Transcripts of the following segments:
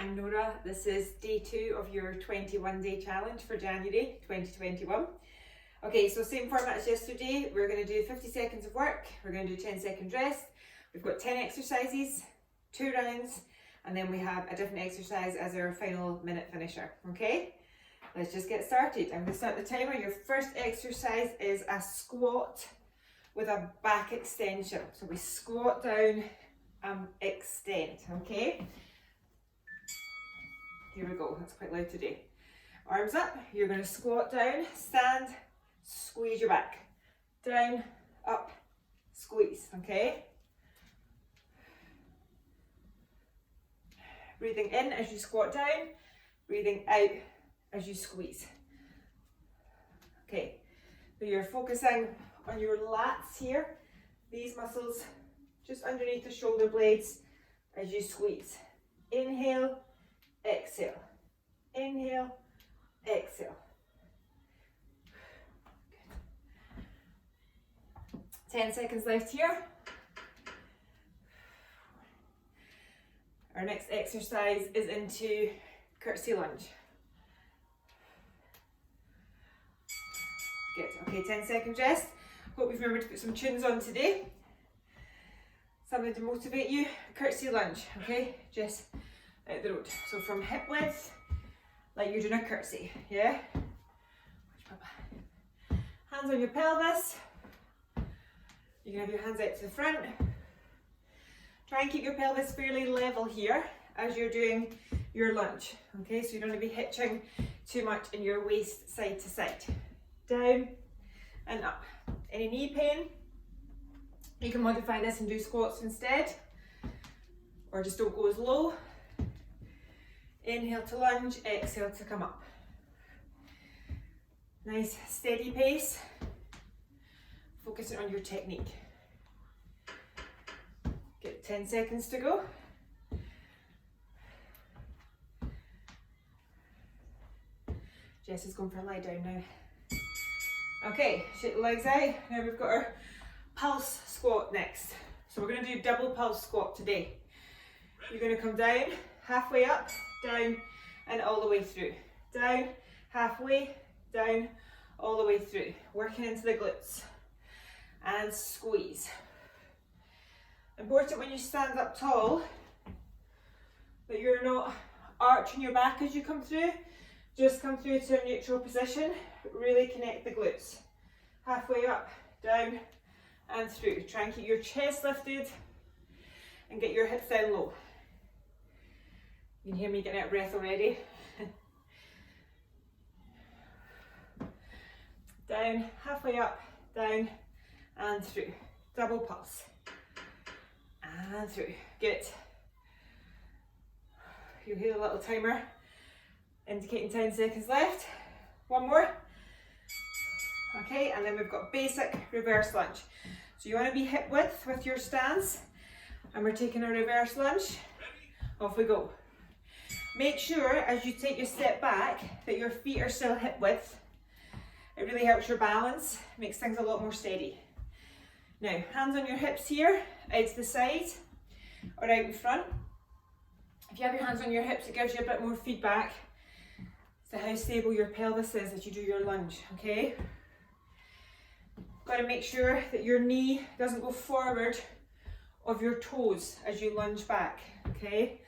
I'm Nora. This is day 2 of your 21-day challenge for January 2021. Okay, so same format as yesterday. We're going to do 50 seconds of work. We're going to do 10-second rest. We've got 10 exercises, 2 rounds, and then we have a different exercise as our final minute finisher. Okay, let's just get started. I'm going to start the timer. Your first exercise is a squat with a back extension. So we squat down and extend, okay? Here we go, that's quite loud today. Arms up, you're going to squat down, stand, squeeze your back. Down, up, squeeze, okay? Breathing in as you squat down, breathing out as you squeeze. Okay, so you're focusing on your lats here, these muscles just underneath the shoulder blades as you squeeze. Inhale, exhale, inhale, exhale. Good. 10 seconds left here. Our next exercise is into curtsy lunge. Good, okay, 10 seconds rest. Hope you've remembered to put some tunes on today. Something to motivate you. Curtsy lunge, okay? Just out the road. So from hip width, like you're doing a curtsy, yeah? Hands on your pelvis. You can have your hands out to the front. Try and keep your pelvis fairly level here as you're doing your lunge, okay? So you don't want to be hitching too much in your waist side to side. Down and up. Any knee pain? You can modify this and do squats instead, or just don't go as low. Inhale to lunge, exhale to come up. Nice steady pace, focusing on your technique. Get 10 seconds to go. Jess is going for a lie down now. Okay, shake the legs out. Now we've got our pulse squat next. So we're going to do double pulse squat today. You're going to come down, halfway up, down, and all the way through. Down, halfway, down, all the way through. Working into the glutes. And squeeze. Important when you stand up tall that you're not arching your back as you come through. Just come through to a neutral position. Really connect the glutes. Halfway up, down, and through. Try and keep your chest lifted and get your hips down low. You can hear me getting out of breath already. Down, halfway up, down, and through. Double pulse. And through. Good. You'll hear the little timer indicating 10 seconds left. One more. Okay, and then we've got basic reverse lunge. So you want to be hip width with your stance, and we're taking a reverse lunge. Off we go. Make sure as you take your step back that your feet are still hip width. It really helps your balance, makes things a lot more steady. Now, hands on your hips here, out to the side or out in front. If you have your hands on your hips, it gives you a bit more feedback to how stable your pelvis is as you do your lunge, okay? Got to make sure that your knee doesn't go forward of your toes as you lunge back, okay?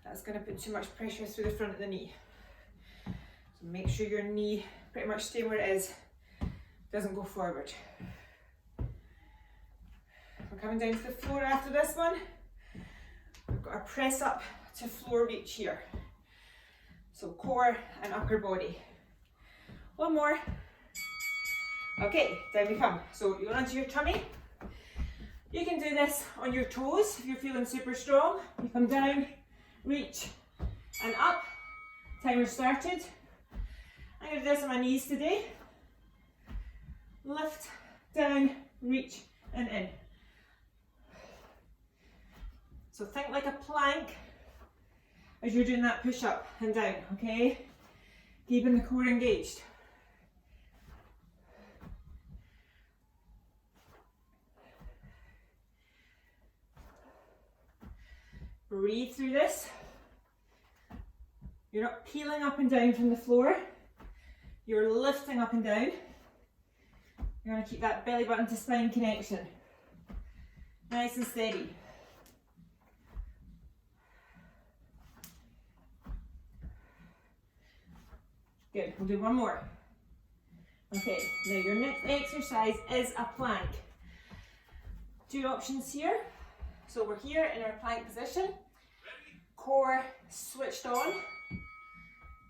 That's going to put too much pressure through the front of the knee. So make sure your knee pretty much stay where it is, doesn't go forward. We're coming down to the floor after this one. We've got our press up to floor reach here. So core and upper body. One more. Okay, down we come. So you're onto your tummy. You can do this on your toes if you're feeling super strong. You come down, reach, and up. Timer started. I'm going to do this on my knees today. Lift, down, reach, and in. So think like a plank as you're doing that push up and down, okay? Keeping the core engaged. Breathe through this. You're not peeling up and down from the floor. You're lifting up and down. You're going to keep that belly button to spine connection. Nice and steady. Good, we'll do one more. Okay, now your next exercise is a plank. Two options here. So we're here in our plank position. Core switched on.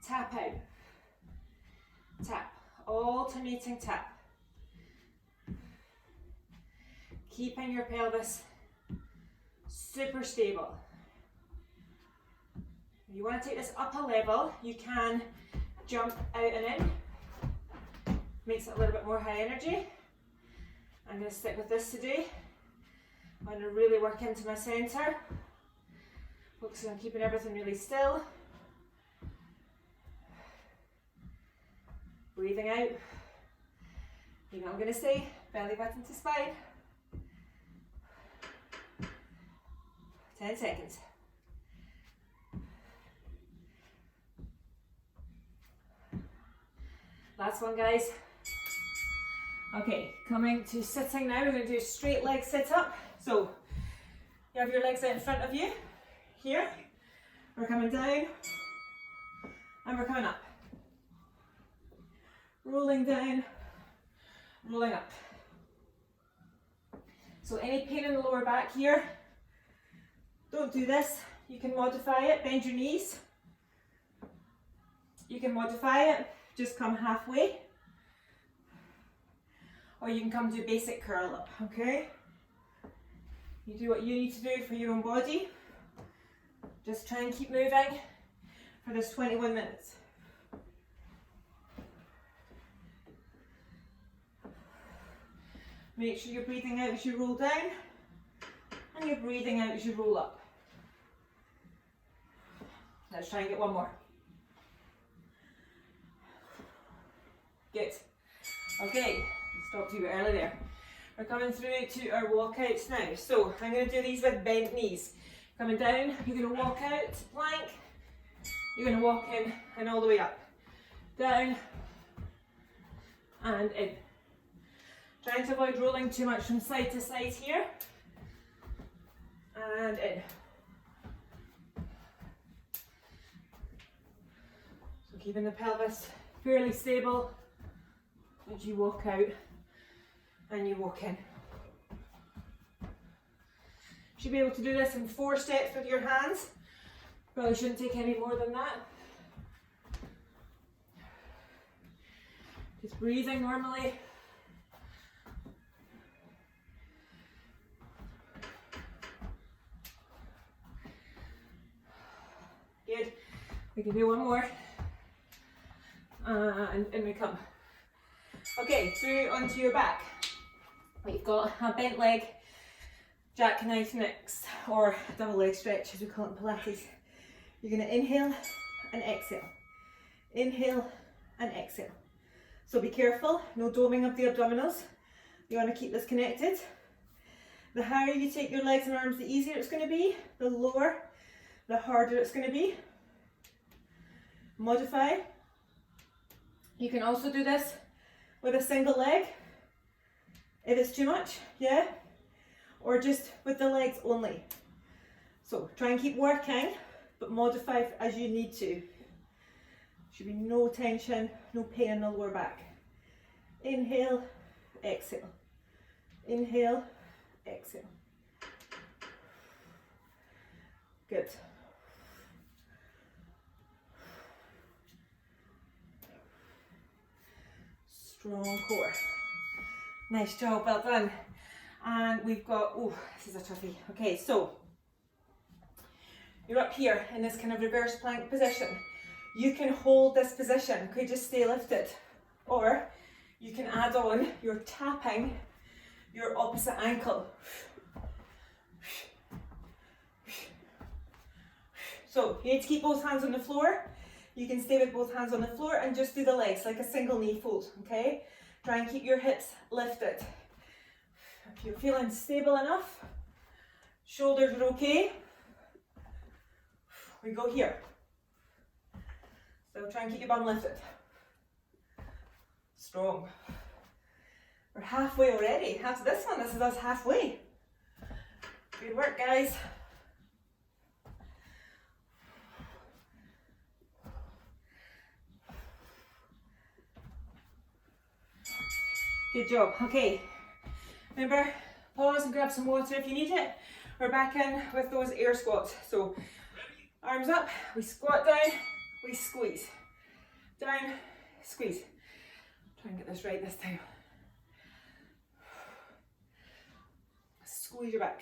Tap out. Tap. Alternating tap. Keeping your pelvis super stable. If you want to take this up a level, you can jump out and in. Makes it a little bit more high energy. I'm going to stick with this today. I'm going to really work into my centre. Focusing on keeping everything really still. Breathing out. You know what I'm going to say? Belly button to spine. 10 seconds. Last one, guys. Okay, coming to sitting now. We're going to do a straight leg sit up. So you have your legs out in front of you. Here. We're coming down. And we're coming up. Rolling down. Rolling up. So any pain in the lower back here, don't do this. You can modify it. Bend your knees. You can modify it. Just come halfway. Or you can come to basic curl up, okay? You do what you need to do for your own body. Just try and keep moving for this 21 minutes. Make sure you're breathing out as you roll down and you're breathing out as you roll up. Let's try and get one more. Good. Okay, stopped you a bit early there. We're coming through to our walkouts now. So I'm going to do these with bent knees. Coming down, you're going to walk out, plank. You're going to walk in and all the way up. Down and in. Trying to avoid rolling too much from side to side here. And in. So keeping the pelvis fairly stable as you walk out and you walk in. Should be able to do this in 4 steps with your hands. Probably shouldn't take any more than that. Just breathing normally. Good. We can do one more. And in we come. Okay, through onto your back. We've got a bent leg jackknife next, or double leg stretch as we call it in Pilates. You're going to inhale and exhale. Inhale and exhale. So be careful, no doming of the abdominals. You want to keep this connected. The higher you take your legs and arms, the easier it's going to be. The lower, the harder it's going to be. Modify. You can also do this with a single leg if it's too much, yeah? Or just with the legs only. So try and keep working, but modify as you need to. Should be no tension, no pain in the lower back. Inhale, exhale. Inhale, exhale. Good. Strong core. Nice job, well done. And we've got, oh, this is a toughie. Okay, so you're up here in this kind of reverse plank position. You can hold this position, okay, just stay lifted. Or you can add on, you're tapping your opposite ankle. So you need to keep both hands on the floor. You can stay with both hands on the floor and just do the legs like a single knee fold, okay? Try and keep your hips lifted. If you're feeling stable enough, shoulders are okay, we go here. Still try and keep your bum lifted. Strong. We're halfway already. After this one, this is us halfway. Good work, guys. Good job. Okay. Remember, pause and grab some water if you need it. We're back in with those air squats. So, arms up, we squat down, we squeeze. Down, squeeze. Try and get this right this time. Squeeze your back.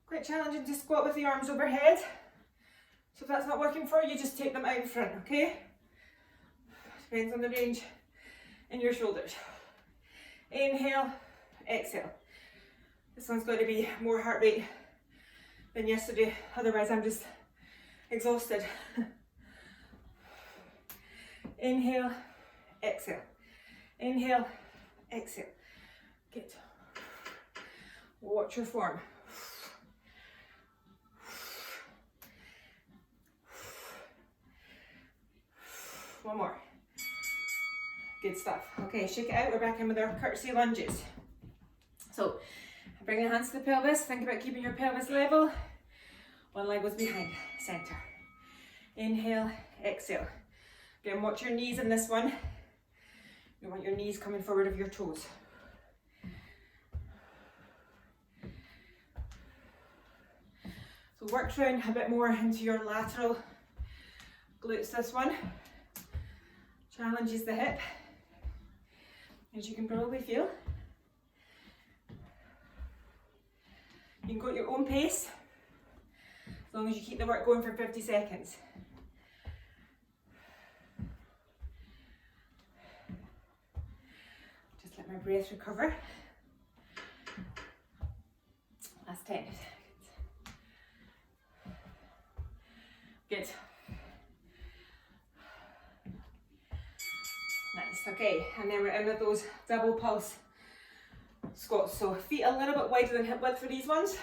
Quite challenging to squat with the arms overhead. So if that's not working for you, just take them out in front, okay? Depends on the range in your shoulders. Inhale, exhale. This one's going to be more heart rate than yesterday, otherwise I'm just exhausted. Inhale, exhale. Inhale, exhale. Good. Watch your form. One more. Good stuff. Okay, shake it out. We're back in with our curtsy lunges. So, bring your hands to the pelvis. Think about keeping your pelvis level. One leg goes behind, center. Inhale, exhale. Again, watch your knees in this one. You want your knees coming forward of your toes. So work down a bit more into your lateral glutes this one. Challenges the hip, as you can probably feel. You can go at your own pace, as long as you keep the work going for 50 seconds. Just let my breath recover. Last 10 seconds. Good. Nice, okay, and then we're in with those double pulse squats. So feet a little bit wider than hip width for these ones.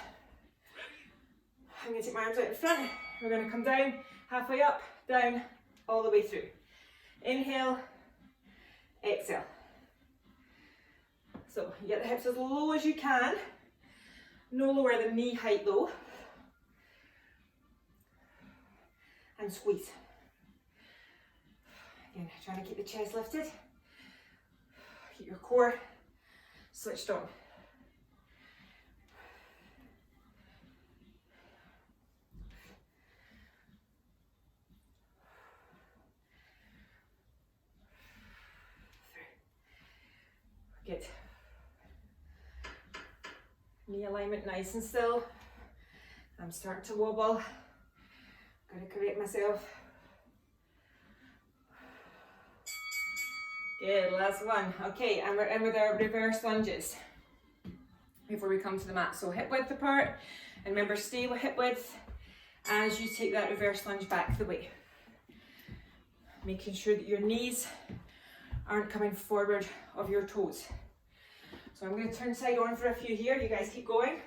I'm going to take my arms out in front. We're going to come down, halfway up, down, all the way through. Inhale, exhale. So you get the hips as low as you can. No lower than knee height though. And squeeze. Again, trying to keep the chest lifted. Keep your core switched on. Good. Knee alignment nice and still. I'm starting to wobble. Gotta correct myself. Good, last one. Okay, and we're in with our reverse lunges before we come to the mat. So hip width apart, and remember stay with hip width as you take that reverse lunge back the way. Making sure that your knees aren't coming forward of your toes. So I'm going to turn side on for a few here. You guys keep going.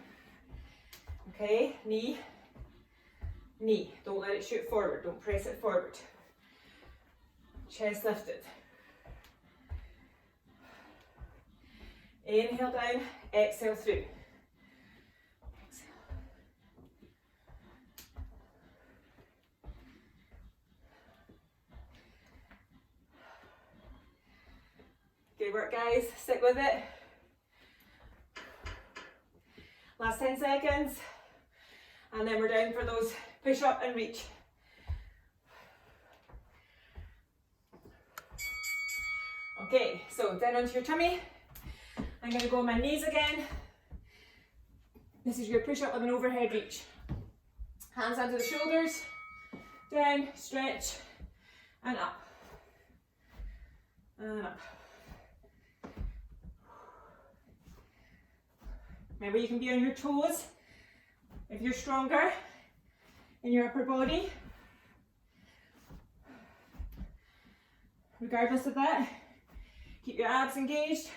Okay, knee, knee. Don't let it shoot forward. Don't press it forward. Chest lifted. Inhale down, exhale through. Exhale. Good work, guys. Stick with it. Last 10 seconds. And then we're down for those push up and reach. Okay, so down onto your tummy. I'm going to go on my knees again. This is your push up with an overhead reach. Hands under the shoulders, down, stretch, and up. And up. Remember, you can be on your toes if you're stronger in your upper body. Regardless of that, keep your abs engaged.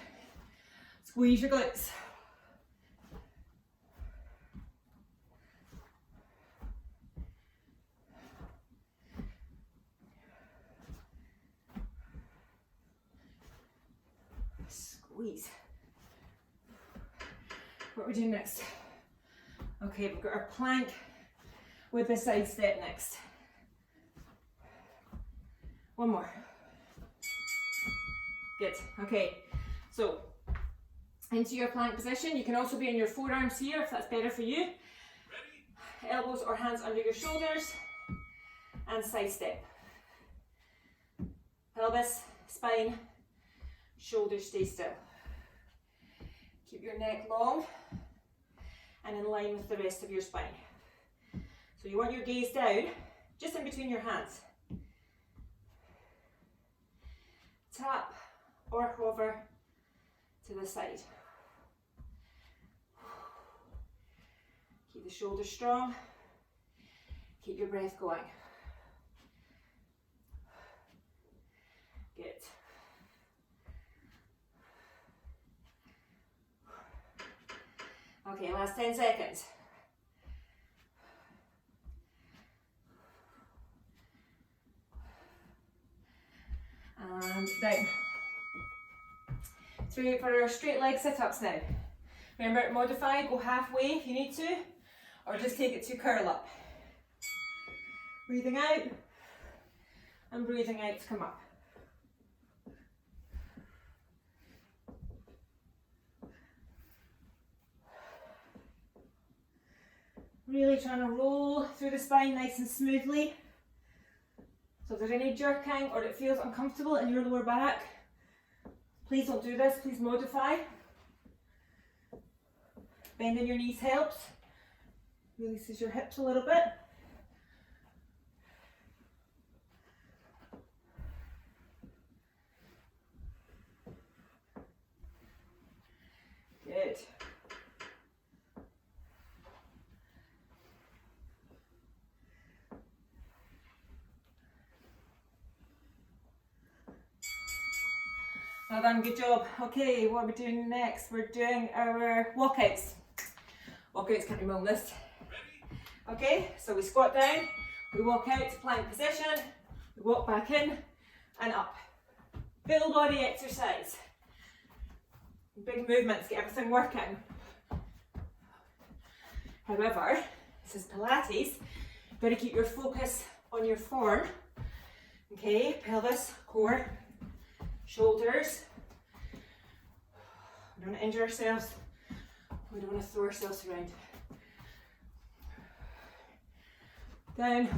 Squeeze your glutes. Squeeze. What are we doing next? Okay, we've got our plank with the side step next. One more. Good. Okay, so into your plank position. You can also be in your forearms here if that's better for you. Elbows or hands under your shoulders and side step. Pelvis, spine, shoulders stay still. Keep your neck long and in line with the rest of your spine. So you want your gaze down, just in between your hands. Tap or hover to the side. Keep the shoulders strong. Keep your breath going. Good. Okay, last 10 seconds. And down. So for our straight leg sit-ups now. Remember, modify, go halfway if you need to, or just take it to curl up. Breathing out and breathing out to come up. Really trying to roll through the spine nice and smoothly. So if there's any jerking or it feels uncomfortable in your lower back, please don't do this, please modify. Bending your knees helps. Releases your hips a little bit. Good. Well done, good job. Okay, what are we doing next? We're doing our walkouts. Walkouts can't be on this. Okay, so we squat down, we walk out to plank position, we walk back in and up. Full body exercise. Big movements, get everything working. However, this is Pilates, you've got to keep your focus on your form. Okay, pelvis, core, shoulders. We don't want to injure ourselves. We don't want to throw ourselves around. Down.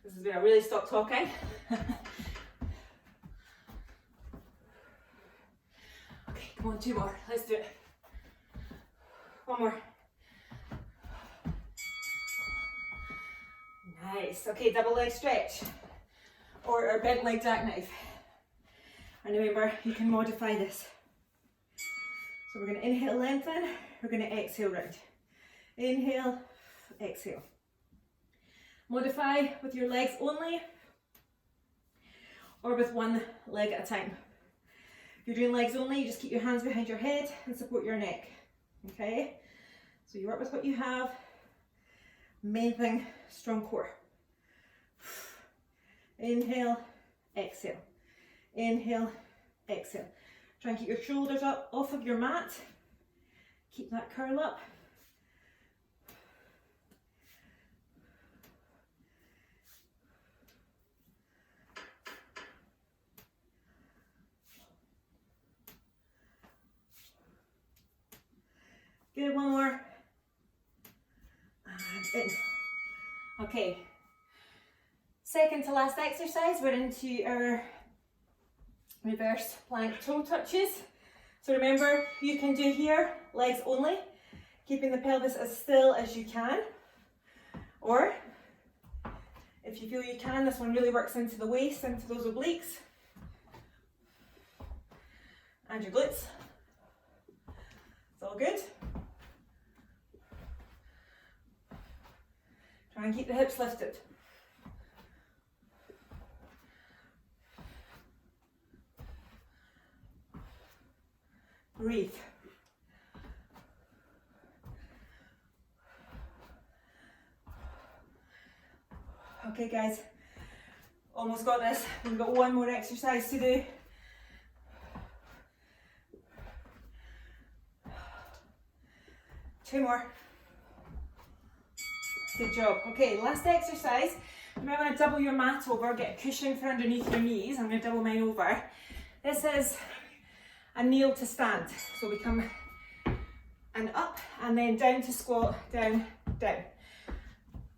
This is where I really stop talking. Okay, come on, 2 more. Let's do it. 1 more. Nice. Okay, double leg stretch or our bent leg jackknife. And remember, you can modify this. So we're going to inhale, lengthen. We're going to exhale round. Inhale, exhale. Modify with your legs only or with one leg at a time. If you're doing legs only, you just keep your hands behind your head and support your neck. Okay? So you work with what you have. Main thing, strong core. Inhale, exhale. Inhale, exhale. Try and keep your shoulders up off of your mat. Keep that curl up. Good, 1 more. And in. Okay. Second to last exercise, we're into our reverse plank toe touches. So remember, you can do here, legs only, keeping the pelvis as still as you can. Or, if you feel you can, this one really works into the waist, into those obliques. And your glutes. It's all good. Try and keep the hips lifted. Breathe. Okay guys, almost got this. We've got one more exercise to do. Two more. Good job. Okay, last exercise. You might want to double your mat over, get a cushion for underneath your knees. I'm going to double mine over. This is a kneel to stand. So we come and up and then down to squat, down, down.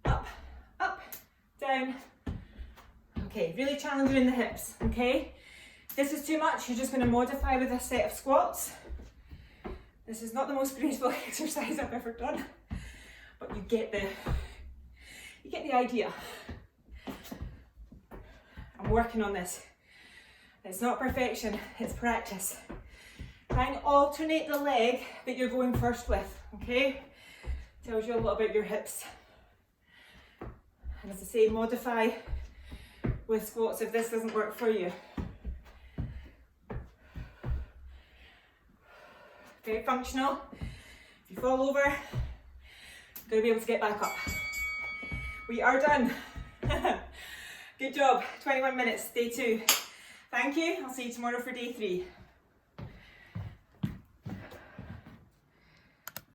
Up, up, down. Okay, really challenging in the hips, okay? If this is too much, you're just going to modify with a set of squats. This is not the most graceful exercise I've ever done, but you get the idea. I'm working on this. It's not perfection, it's practice. Try and alternate the leg that you're going first with, okay? Tells you a lot about your hips. And as I say, modify with squats if this doesn't work for you. Very functional. If you fall over, you're going to be able to get back up. We are done. Good job. 21 minutes, day 2. Thank you. I'll see you tomorrow for day 3.